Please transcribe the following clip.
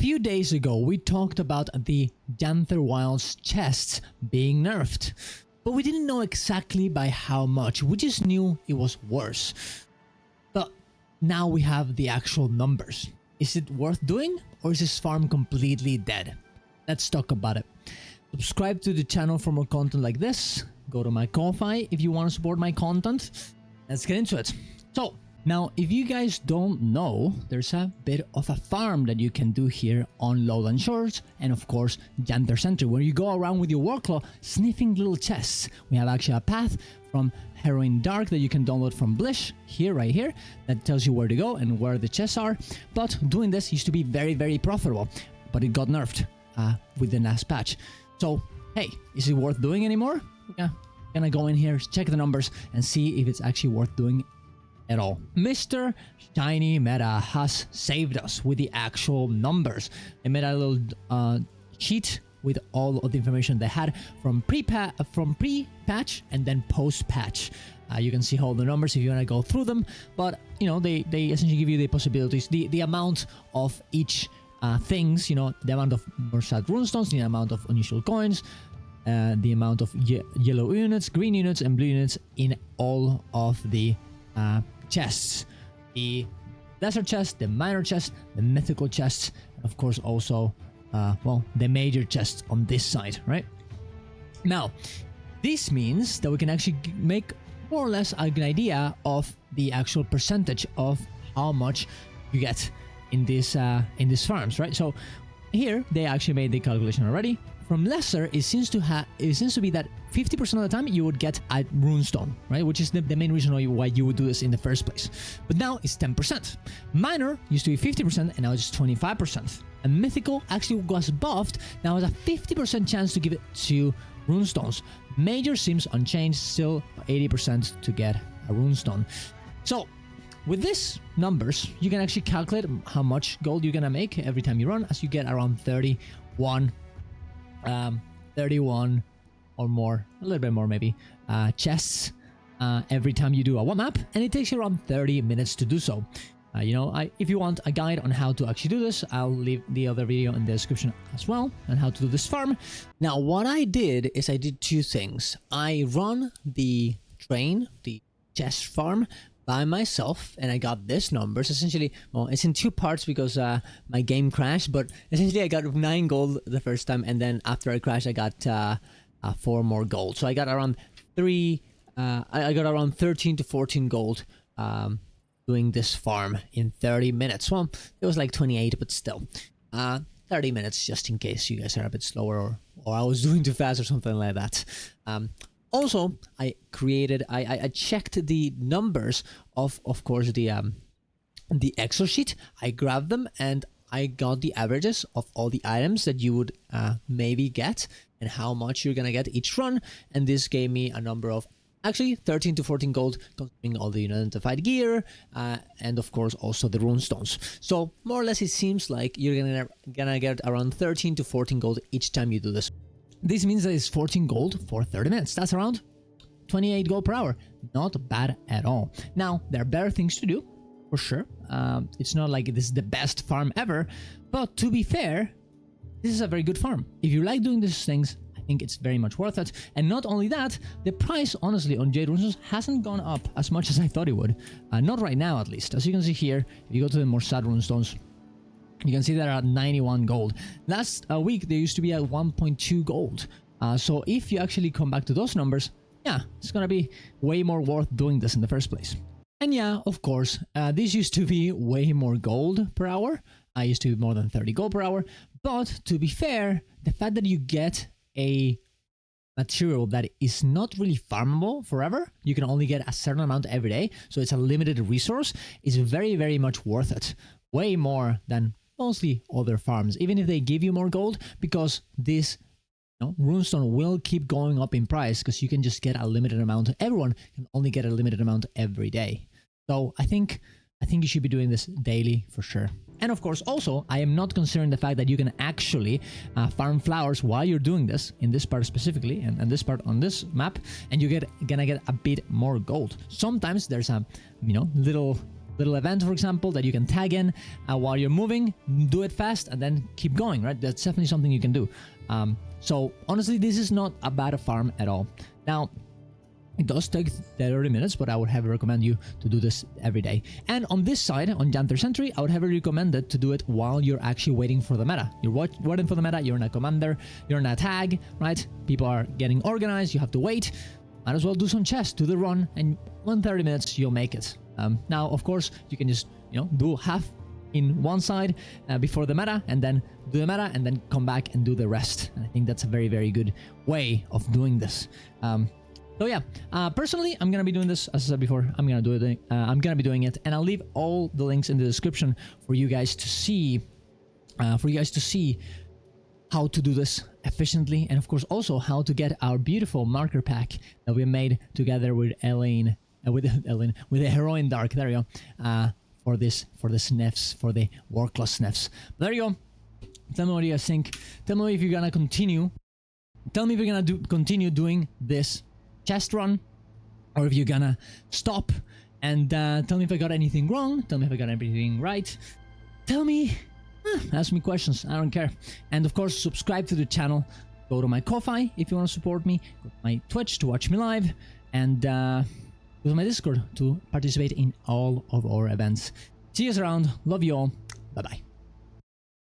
few days ago, we talked about the Janther Wilds chests being nerfed, but we didn't know exactly by how much. We just knew it was worse. But now we have the actual numbers. Is it worth doing, or is this farm completely dead? Let's talk about it. Subscribe to the channel for more content like this. Go to my Ko-Fi if you want to support my content. Let's get into it. So, now, if you guys don't know, there's a bit of a farm that you can do here on Lowland Shores and of course Janther Center, where you go around with your warclaw sniffing little chests. We have actually a path from Heroin Dark that you can download from Blish here, right here, that tells you where to go and where the chests are. But doing this used to be very profitable, but it got nerfed with the last patch. So hey, is it worth doing anymore? Yeah, gonna go in here, check the numbers and see if it's actually worth doing at all. Mr. Shiny Meta has saved us with the actual numbers. They made a little sheet with all of the information they had from pre-patch and then post-patch. You can see all the numbers if you want to go through them, but you know, they essentially give you the possibilities, the amount of each things, you know, the amount of Mursaat Runestones, the amount of unusual coins, the amount of yellow units, green units and blue units in all of the chests, the lesser chest, the minor chest, the mythical chests, and of course also well, the major chests on this side, right? Now this means that we can actually make more or less a good idea of the actual percentage of how much you get in these farms, right? So here they actually made the calculation already. From lesser, it seems to be that 50% of the time you would get a runestone, right? Which is the main reason why you would do this in the first place. But now it's 10%. Minor used to be 50% and now it's 25%. And mythical actually was buffed. Now has a 50% chance to give it to runestones. Major seems unchanged, still 80% to get a runestone. So with these numbers, you can actually calculate how much gold you're gonna make every time you run, as you get around 31 or more, a little bit more maybe, chests every time you do a one map, and it takes you around 30 minutes to do so. You know, if you want a guide on how to actually do this, I'll leave the other video in the description as well on how to do this farm. Now what I did is I did two things. I run the train, the chest farm, by myself, and I got this numbers. Essentially, well, it's in two parts because my game crashed, but essentially I got 9 gold the first time, and then after I crashed I got 4 more gold. So I got around I got around 13 to 14 gold doing this farm in 30 minutes. Well, it was like 28, but still 30 minutes, just in case you guys are a bit slower or I was doing too fast or something like that. Also, I checked the numbers of course, the Excel sheet. I grabbed them and I got the averages of all the items that you would maybe get and how much you're gonna get each run. And this gave me a number of actually 13 to 14 gold, considering all the identified gear and of course also the runestones. So more or less, it seems like you're gonna get around 13 to 14 gold each time you do this. This means that it's 14 gold for 30 minutes. That's around 28 gold per hour. Not bad at all. Now, there are better things to do, for sure. It's not like this is the best farm ever, but to be fair, this is a very good farm. If you like doing these things, I think it's very much worth it. And not only that, the price, honestly, on Jade Runestones hasn't gone up as much as I thought it would. Not right now, at least. As you can see here, if you go to the Mursaat Runestones, you can see they're at 91 gold. Last week, they used to be at 1.2 gold. So if you actually come back to those numbers, yeah, it's gonna be way more worth doing this in the first place. And yeah, of course, this used to be way more gold per hour. I used to be more than 30 gold per hour. But to be fair, the fact that you get a material that is not really farmable forever, you can only get a certain amount every day, so it's a limited resource, is very much worth it. Way more than mostly other farms, even if they give you more gold, because this runestone will keep going up in price because you can just get a limited amount. Everyone can only get a limited amount every day. So I think you should be doing this daily for sure. And of course, also, I am not considering the fact that you can actually farm flowers while you're doing this, in this part specifically, and this part on this map, and you're gonna get a bit more gold. Sometimes there's a little little event, for example, that you can tag in while you're moving, do it fast, and then keep going, right? That's definitely something you can do. So honestly, this is not a bad farm at all. Now, it does take 30 minutes, but I would heavily recommend you to do this every day. And on this side, on Janther Sentry, I would heavily recommend it to do it while you're actually waiting for the meta. You're waiting for the meta, you're in a commander, you're in a tag, right? People are getting organized, you have to wait. Might as well do some chests, do the run, and in 30 minutes, you'll make it. Now, of course, you can just, do half in one side before the meta, and then do the meta, and then come back and do the rest. And I think that's a very, very good way of doing this. So yeah, personally, I'm gonna be doing this, as I said before. I'm gonna be doing it, and I'll leave all the links in the description for you guys to see, how to do this efficiently, and of course also how to get our beautiful marker pack that we made together with Elaine, with the Heroine Dark. There you go. For the Sniffs, for the warclaw Sniffs. There you go. Tell me what you guys think. Tell me if you're gonna continue. Tell me if you're gonna continue doing this chest run, or if you're gonna stop. And tell me if I got anything wrong. Tell me if I got everything right. Tell me. Ask me questions. I don't care. And of course, subscribe to the channel. Go to my Ko-Fi if you want to support me. Go to my Twitch to watch me live. And go to my Discord to participate in all of our events. See you around. Love you all. Bye-bye.